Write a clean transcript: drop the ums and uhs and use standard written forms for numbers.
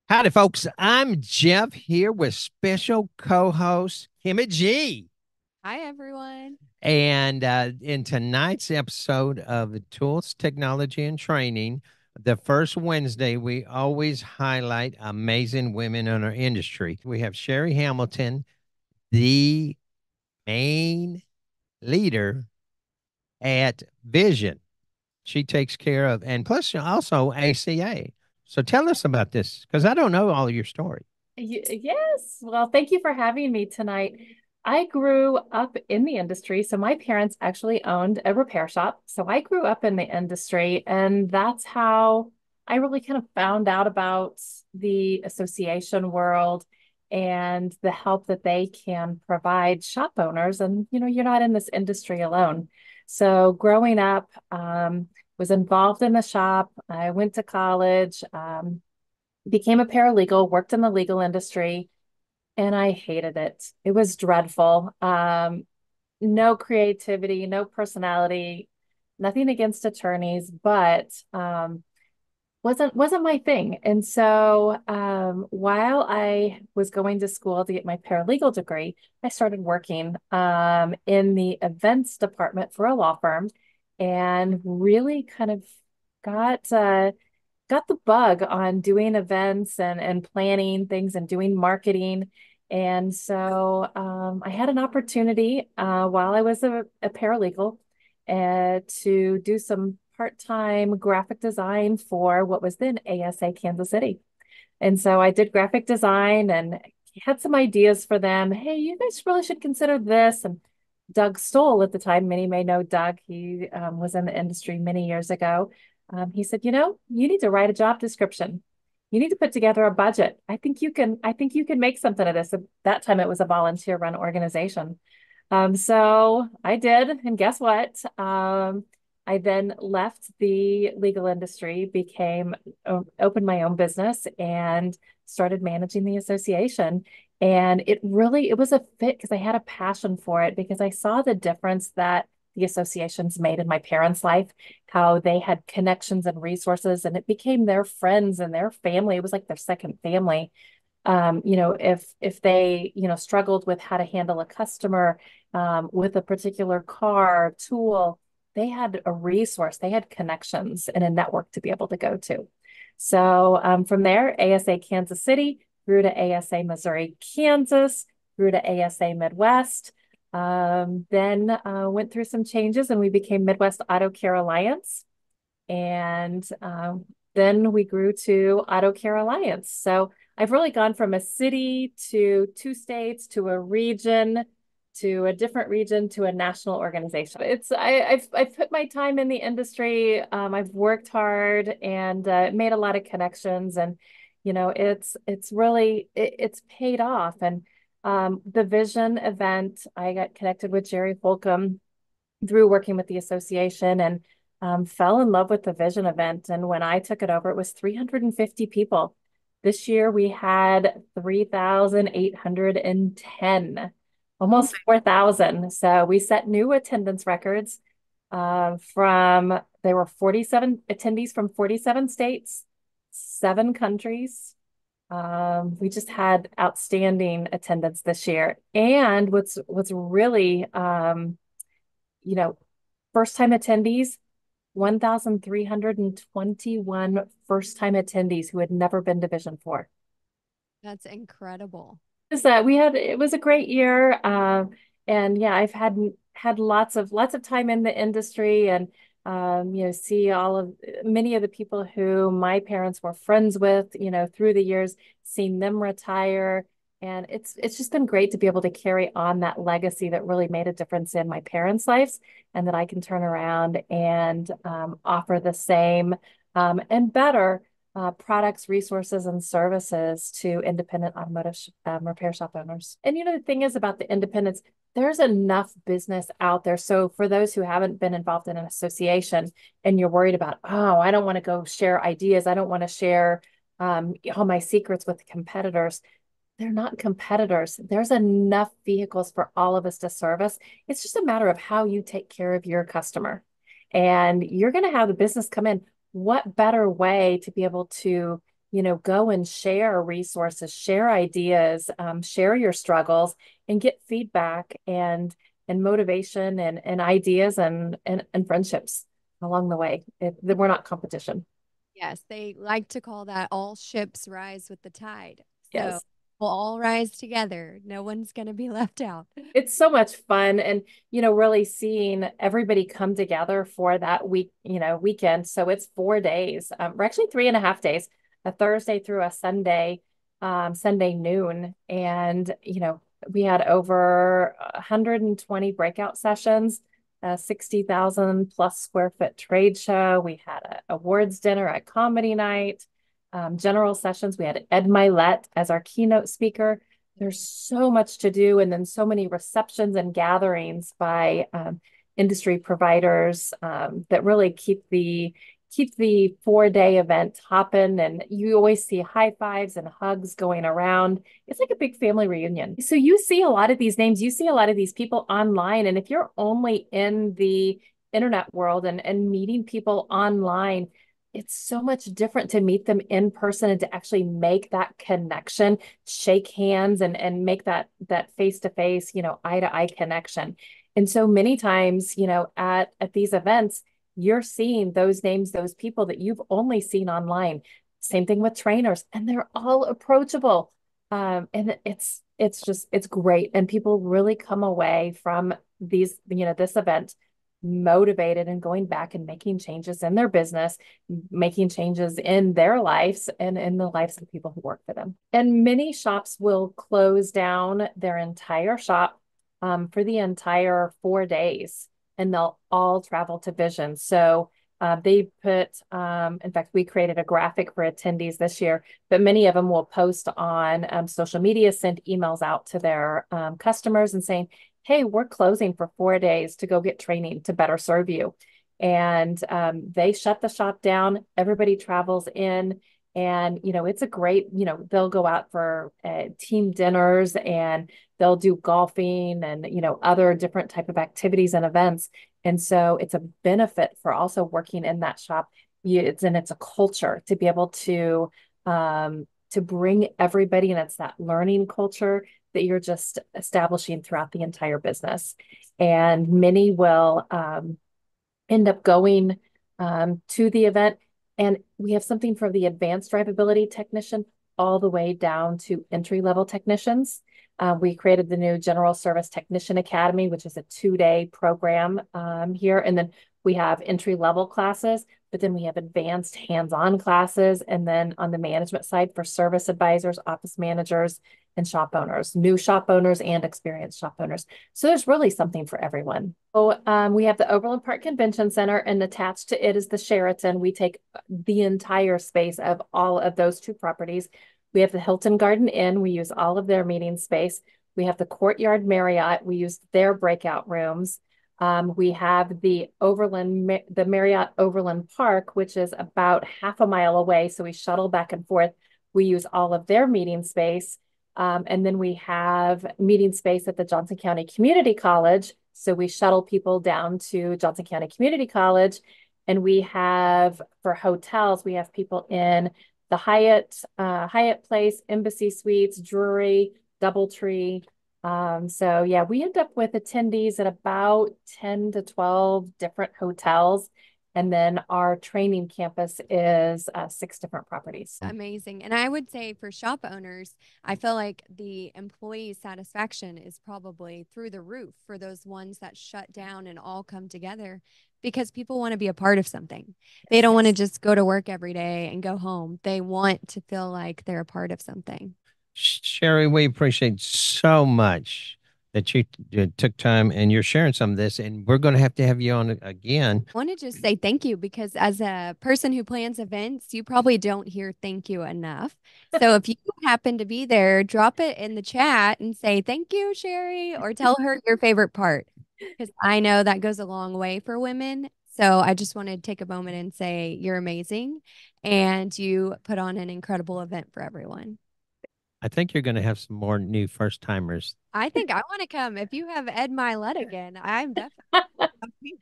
Howdy, folks. I'm Jeff here with special co-host Kimmy G. Hi, everyone. And in tonight's episode of the Tools, Technology, and Training, the first Wednesday, we always highlight amazing women in our industry. We have Sheri Hamilton, the main leader at Vision. She takes care of, and plus also ACA. So tell us about this, because I don't know all of your story. Yes. Well, thank you for having me tonight. I grew up in the industry. So my parents actually owned a repair shop. So I grew up in the industry, and that's how I really kind of found out about the association world and the help that they can provide shop owners. And, you're not in this industry alone. So growing up, was involved in the shop. I went to college. Became a paralegal, worked in the legal industry, and I hated it. It was dreadful. No creativity, no personality, nothing against attorneys, but wasn't my thing. And so while I was going to school to get my paralegal degree, I started working in the events department for a law firm and really kind of got got the bug on doing events and planning things and doing marketing. And so I had an opportunity while I was a paralegal to do some part-time graphic design for what was then ASA Kansas City. And so I did graphic design and had some ideas for them. Hey, you guys really should consider this. And Doug Stoll at the time, many may know Doug. He was in the industry many years ago. He said, you need to write a job description. You need to put together a budget. I think you can make something of this. At that time, it was a volunteer run organization. So I did, and guess what? I then left the legal industry, opened my own business and started managing the association. And it was a fit because I had a passion for it because I saw the difference that the associations made in my parents' life, how they had connections and resources, and it became their friends and their family. It was like their second family. If they, struggled with how to handle a customer with a particular car, tool, they had a resource, they had connections and a network to be able to go to. So from there, ASA Kansas City grew to ASA Missouri, Kansas, grew to ASA Midwest. Then went through some changes and we became Midwest Auto Care Alliance. And then we grew to Auto Care Alliance. So I've really gone from a city to two states to a region to a different region to a national organization. I've put my time in the industry. I've worked hard and made a lot of connections, and it's really it's paid off. And the Vision event, I got connected with Jerry Holcomb through working with the association and fell in love with the Vision event. And when I took it over, it was 350 people. This year we had 3,810, Oh, almost 4,000. So we set new attendance records there were 47 attendees from 47 states, 7 countries. We just had outstanding attendance this year. And what's really you know, first time attendees, 1,321 first time attendees who had never been to Vision 4. that's incredible. Is that it was a great year. And yeah, I've had lots of time in the industry and see many of the people who my parents were friends with, through the years, seen them retire. And it's just been great to be able to carry on that legacy that really made a difference in my parents' lives and that I can turn around and offer the same and better products, resources, and services to independent automotive repair shop owners. And the thing is about the independents, there's enough business out there. So for those who haven't been involved in an association and you're worried about, oh, I don't want to go share ideas, I don't want to share all my secrets with competitors. They're not competitors. There's enough vehicles for all of us to service. It's just a matter of how you take care of your customer. And you're going to have the business come in. What better way to be able to, go and share resources, share ideas, share your struggles, and get feedback and motivation and ideas and friendships along the way. We're not competition. Yes, they like to call that all ships rise with the tide. So Yes. we'll all rise together. No one's going to be left out. It's so much fun and really seeing everybody come together for that weekend. So it's 4 days. We're actually 3.5 days, a Thursday through a Sunday, Sunday noon. And we had over 120 breakout sessions, a 60,000 plus square foot trade show. We had an awards dinner at comedy night, general sessions. We had Ed Milet as our keynote speaker. There's so much to do, and then so many receptions and gatherings by industry providers that really keep the 4 day event hopping. And you always see high fives and hugs going around. It's like a big family reunion. So you see a lot of these names, you see a lot of these people online, and if you're only in the internet world and meeting people online, it's so much different to meet them in person and to actually make that connection, shake hands and make that face-to-face, eye-to-eye connection. And so many times, at these events, you're seeing those names, those people that you've only seen online. Same thing with trainers, and they're all approachable. And it's great. And people really come away from this event motivated and going back and making changes in their business, making changes in their lives and in the lives of the people who work for them. And many shops will close down their entire shop for the entire 4 days, and they'll all travel to Vision. So they put, in fact, we created a graphic for attendees this year, but many of them will post on social media, send emails out to their customers and saying, hey, we're closing for 4 days to go get training to better serve you. And they shut the shop down. Everybody travels in. And, it's a great, they'll go out for team dinners and they'll do golfing and, other different type of activities and events. And so it's a benefit for also working in that shop. It's a culture to be able to bring everybody, and it's that learning culture that you're just establishing throughout the entire business. And many will end up going to the event. And we have something for the advanced drivability technician all the way down to entry-level technicians. We created the new General Service Technician Academy, which is a 2-day program here. And then we have entry-level classes, but then we have advanced hands-on classes. And then on the management side for service advisors, office managers, and shop owners, new shop owners and experienced shop owners. So there's really something for everyone. So we have the Overland Park Convention Center, and attached to it is the Sheraton. We take the entire space of all of those two properties. We have the Hilton Garden Inn. We use all of their meeting space. We have the Courtyard Marriott. We use their breakout rooms. We have the Marriott Overland Park, which is about half a mile away. So we shuttle back and forth. We use all of their meeting space. And then we have meeting space at the Johnson County Community College. So we shuttle people down to Johnson County Community College. And we have, for hotels, we have people in the Hyatt Place, Embassy Suites, Drury, Doubletree. So yeah, we end up with attendees at about 10 to 12 different hotels. And then our training campus is 6 different properties. Amazing. And I would say for shop owners, I feel like the employee satisfaction is probably through the roof for those ones that shut down and all come together, because people want to be a part of something. They don't want to just go to work every day and go home. They want to feel like they're a part of something. Sheri, we appreciate so much that you took time and you're sharing some of this, and we're going to have you on again. I want to just say thank you, because as a person who plans events, you probably don't hear thank you enough. So if you happen to be there, drop it in the chat and say thank you, Sheri, or tell her your favorite part, because I know that goes a long way for women. So I just want to take a moment and say you're amazing and you put on an incredible event for everyone. I think you're going to have some more new first timers. I think I want to come. If you have Ed Milet again, I'm definitely.